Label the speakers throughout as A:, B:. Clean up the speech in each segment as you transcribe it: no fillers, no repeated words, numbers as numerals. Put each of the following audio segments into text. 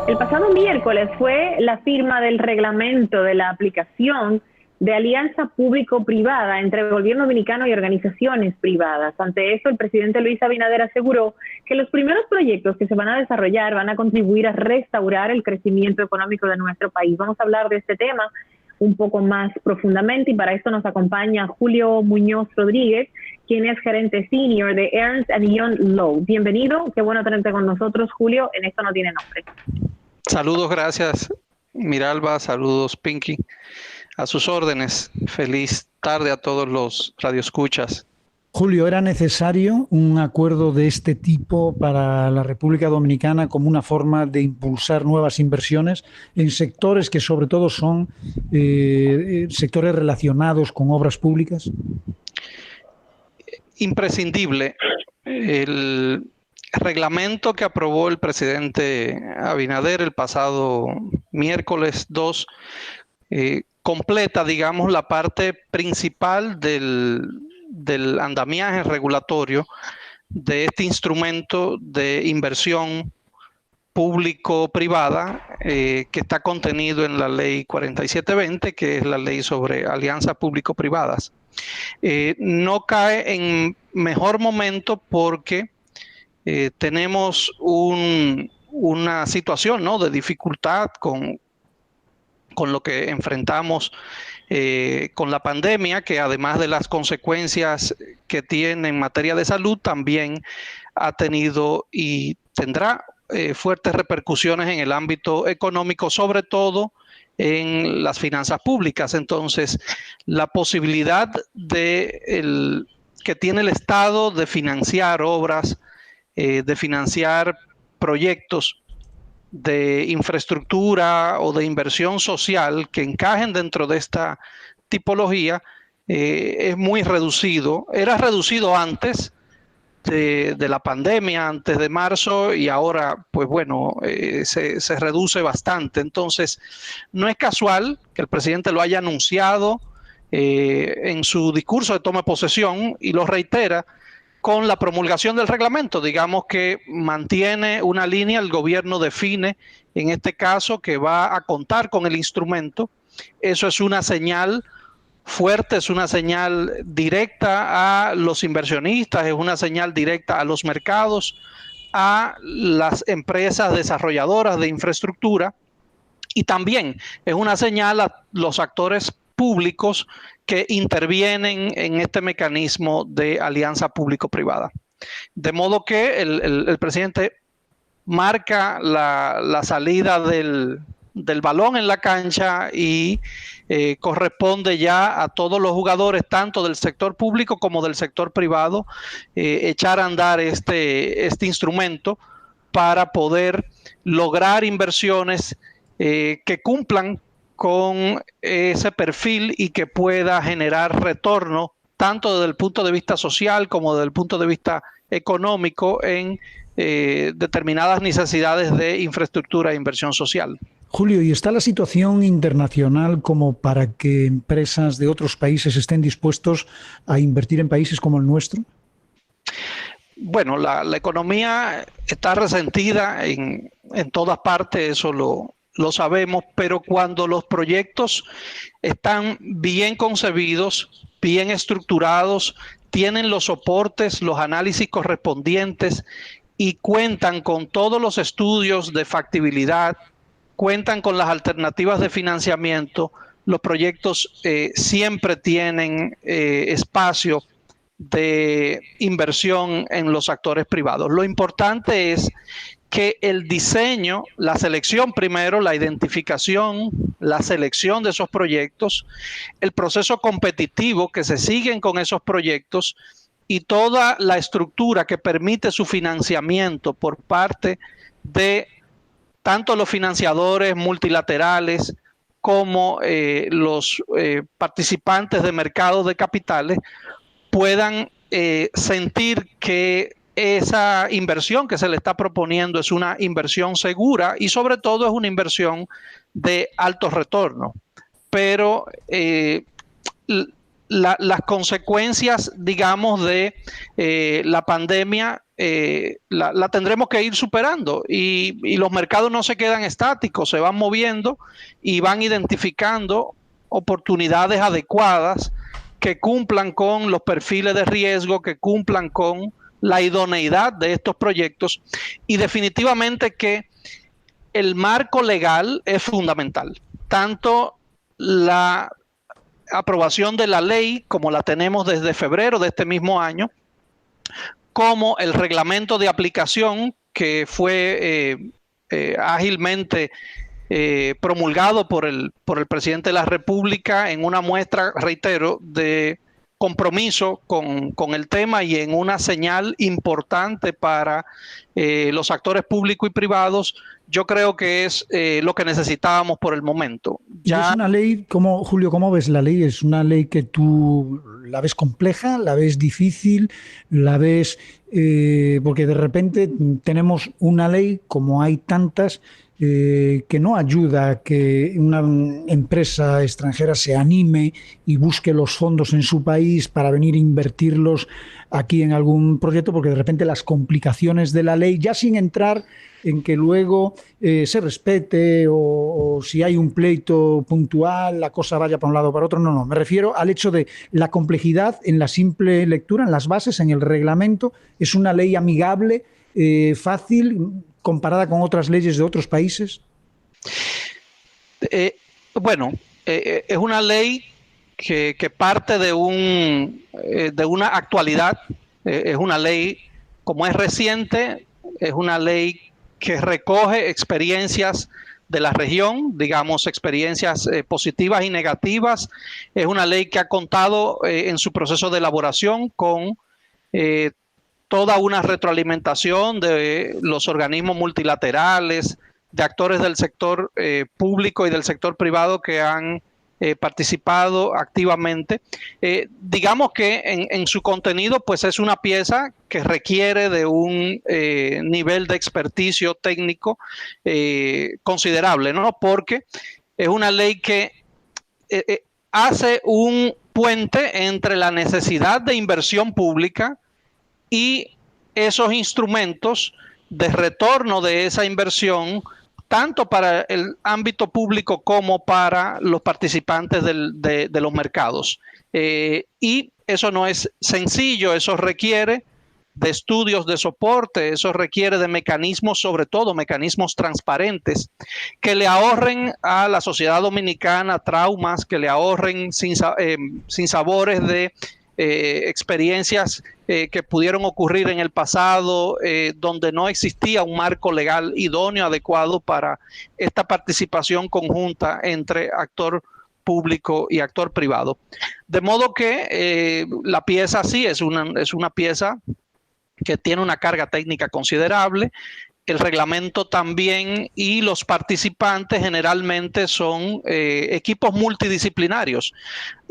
A: El pasado miércoles fue la firma del reglamento de la aplicación de alianza público-privada entre el gobierno dominicano y organizaciones privadas. Ante eso, el presidente Luis Abinader aseguró que los primeros proyectos que se van a desarrollar van a contribuir a restaurar el crecimiento económico de nuestro país. Vamos a hablar de este tema un poco más profundamente y para esto nos acompaña Julio Muñoz Rodríguez, quien es gerente senior de Ernst Young Law. Bienvenido, qué bueno tenerte con nosotros, Julio, en Esto No Tiene Nombre.
B: Saludos, gracias Miralba, saludos Pinky, a sus órdenes. Feliz tarde a todos los radioescuchas.
C: Julio, ¿era necesario un acuerdo de este tipo para la República Dominicana como una forma de impulsar nuevas inversiones en sectores que sobre todo son sectores relacionados con obras públicas?
B: Imprescindible. El reglamento que aprobó el presidente Abinader el pasado miércoles 2 completa, digamos, la parte principal del andamiaje regulatorio de este instrumento de inversión público-privada que está contenido en la ley 4720, que es la ley sobre alianzas público-privadas. No cae en mejor momento porque tenemos una situación, ¿no?, de dificultad con lo que enfrentamos con la pandemia, que además de las consecuencias que tiene en materia de salud, también ha tenido y tendrá fuertes repercusiones en el ámbito económico, sobre todo en las finanzas públicas. Entonces, la posibilidad que tiene el Estado de financiar obras, de financiar proyectos de infraestructura o de inversión social que encajen dentro de esta tipología es muy reducido. Era reducido antes de la pandemia, antes de marzo, y ahora, pues bueno, se reduce bastante. Entonces, no es casual que el presidente lo haya anunciado en su discurso de toma de posesión y lo reitera con la promulgación del reglamento. Digamos que mantiene una línea, el gobierno define en este caso que va a contar con el instrumento. Eso es una señal fuerte, es una señal directa a los inversionistas, es una señal directa a los mercados, a las empresas desarrolladoras de infraestructura, y también es una señal a los actores públicos que intervienen en este mecanismo de alianza público-privada. De modo que el presidente marca la salida del balón en la cancha y corresponde ya a todos los jugadores, tanto del sector público como del sector privado, echar a andar este instrumento para poder lograr inversiones que cumplan con ese perfil y que pueda generar retorno tanto desde el punto de vista social como desde el punto de vista económico en determinadas necesidades de infraestructura e inversión social.
C: Julio, ¿y está la situación internacional como para que empresas de otros países estén dispuestos a invertir en países como el nuestro?
B: Bueno, la economía está resentida en todas partes, eso lo sabemos, pero cuando los proyectos están bien concebidos, bien estructurados, tienen los soportes, los análisis correspondientes y cuentan con todos los estudios de factibilidad, cuentan con las alternativas de financiamiento, los proyectos siempre tienen espacio de inversión en los actores privados. Lo importante es que el diseño, la selección primero, la identificación, la selección de esos proyectos, el proceso competitivo que se siguen con esos proyectos y toda la estructura que permite su financiamiento por parte de tanto los financiadores multilaterales como los participantes de mercados de capitales puedan sentir que esa inversión que se le está proponiendo es una inversión segura y sobre todo es una inversión de alto retorno. Pero las consecuencias, digamos, de la pandemia la tendremos que ir superando y los mercados no se quedan estáticos, se van moviendo y van identificando oportunidades adecuadas que cumplan con los perfiles de riesgo, que cumplan con la idoneidad de estos proyectos y definitivamente que el marco legal es fundamental. Tanto la aprobación de la ley, como la tenemos desde febrero de este mismo año, como el reglamento de aplicación que fue ágilmente promulgado por el presidente de la República en una muestra, reitero, de compromiso con el tema y en una señal importante para los actores públicos y privados. Yo creo que es lo que necesitábamos por el momento.
C: Ya... ¿Y es una ley, Julio, cómo ves la ley? ¿Es una ley que tú la ves compleja, la ves difícil, la ves...? Porque de repente tenemos una ley, como hay tantas, que no ayuda a que una empresa extranjera se anime y busque los fondos en su país para venir a invertirlos aquí en algún proyecto, porque de repente las complicaciones de la ley, ya sin entrar en que luego se respete o si hay un pleito puntual, la cosa vaya para un lado o para otro. No, me refiero al hecho de la complejidad en la simple lectura, en las bases, en el reglamento. Es una ley amigable, fácil, comparada con otras leyes de otros países.
B: Es una ley que parte de una actualidad. Es una ley, como es reciente, es una ley que recoge experiencias de la región, digamos, experiencias positivas y negativas. Es una ley que ha contado en su proceso de elaboración con toda una retroalimentación de los organismos multilaterales, de actores del sector público y del sector privado que han participado activamente. Digamos que en su contenido pues es una pieza que requiere de un nivel de experticio técnico considerable, ¿no? Porque es una ley que hace un puente entre la necesidad de inversión pública y esos instrumentos de retorno de esa inversión, tanto para el ámbito público como para los participantes de los mercados. Y eso no es sencillo, eso requiere de estudios de soporte, eso requiere de mecanismos, sobre todo mecanismos transparentes, que le ahorren a la sociedad dominicana traumas, que le ahorren sinsabores de experiencias que pudieron ocurrir en el pasado, donde no existía un marco legal idóneo, adecuado para esta participación conjunta entre actor público y actor privado. De modo que la pieza sí es una pieza que tiene una carga técnica considerable. El reglamento también, y los participantes generalmente son equipos multidisciplinarios.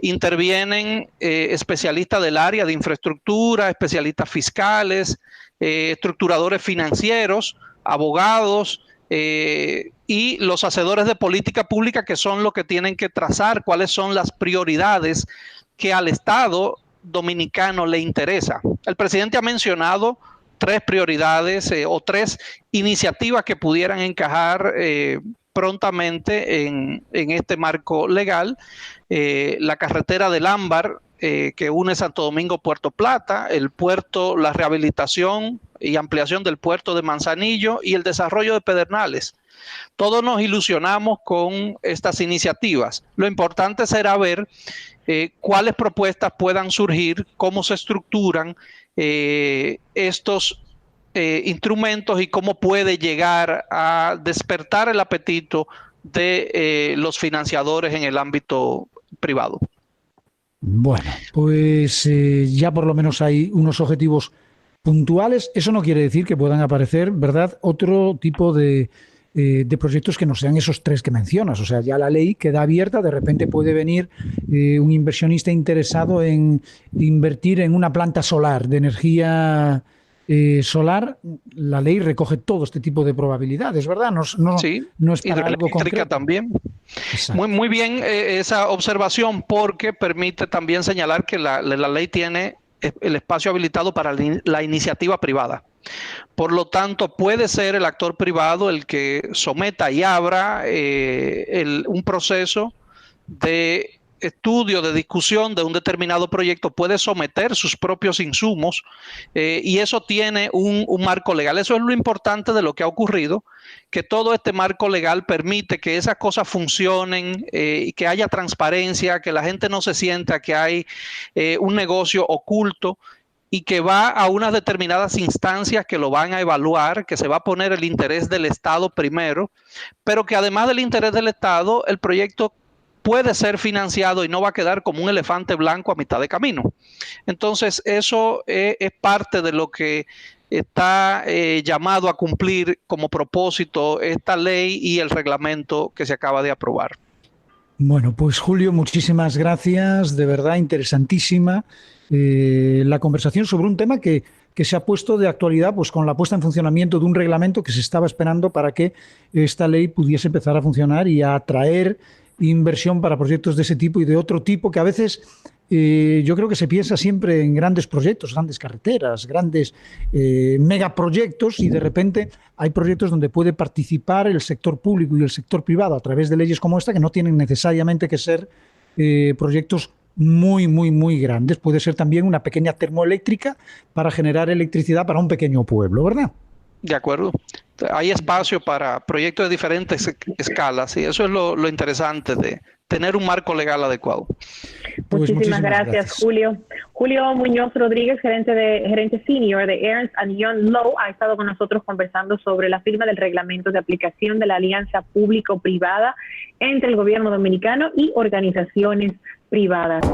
B: Intervienen especialistas del área de infraestructura, especialistas fiscales, estructuradores financieros, abogados y los hacedores de política pública, que son los que tienen que trazar cuáles son las prioridades que al Estado dominicano le interesa. El presidente ha mencionado 3 prioridades o 3 iniciativas que pudieran encajar prontamente en este marco legal. La carretera del Ámbar, que une Santo Domingo Puerto Plata, el puerto, la rehabilitación y ampliación del puerto de Manzanillo y el desarrollo de Pedernales. Todos nos ilusionamos con estas iniciativas. Lo importante será ver cuáles propuestas puedan surgir, cómo se estructuran estos instrumentos y cómo puede llegar a despertar el apetito de los financiadores en el ámbito privado.
C: Bueno, pues ya por lo menos hay unos objetivos puntuales. Eso no quiere decir que puedan aparecer, ¿verdad?, otro tipo de proyectos que no sean esos 3 que mencionas. O sea, ya la ley queda abierta, de repente puede venir un inversionista interesado en invertir en una planta solar, de energía solar. La ley recoge todo este tipo de probabilidades, ¿verdad?
B: Sí,
C: no es para algo concreto.
B: También. Muy bien esa observación, porque permite también señalar que la ley tiene el espacio habilitado para la iniciativa privada. Por lo tanto, puede ser el actor privado el que someta y abra un proceso de estudio, de discusión de un determinado proyecto, puede someter sus propios insumos y eso tiene un marco legal. Eso es lo importante de lo que ha ocurrido, que todo este marco legal permite que esas cosas funcionen y que haya transparencia, que la gente no se sienta que hay un negocio oculto y que va a unas determinadas instancias que lo van a evaluar, que se va a poner el interés del Estado primero, pero que además del interés del Estado, el proyecto puede ser financiado y no va a quedar como un elefante blanco a mitad de camino. Entonces, eso es parte de lo que está llamado a cumplir como propósito esta ley y el reglamento que se acaba de aprobar.
C: Bueno, pues Julio, muchísimas gracias, de verdad interesantísima la conversación sobre un tema que se ha puesto de actualidad pues con la puesta en funcionamiento de un reglamento que se estaba esperando para que esta ley pudiese empezar a funcionar y a atraer inversión para proyectos de ese tipo y de otro tipo que a veces yo creo que se piensa siempre en grandes proyectos, grandes carreteras, grandes megaproyectos y de repente hay proyectos donde puede participar el sector público y el sector privado a través de leyes como esta que no tienen necesariamente que ser proyectos muy, muy, muy grandes. Puede ser también una pequeña termoeléctrica para generar electricidad para un pequeño pueblo, ¿verdad?
B: De acuerdo. Hay espacio para proyectos de diferentes escalas y eso es lo interesante de tener un marco legal adecuado.
A: Pues muchísimas gracias, Julio. Julio Muñoz Rodríguez, gerente senior de Ernst & Young Law, ha estado con nosotros conversando sobre la firma del reglamento de aplicación de la alianza público-privada entre el gobierno dominicano y organizaciones privadas.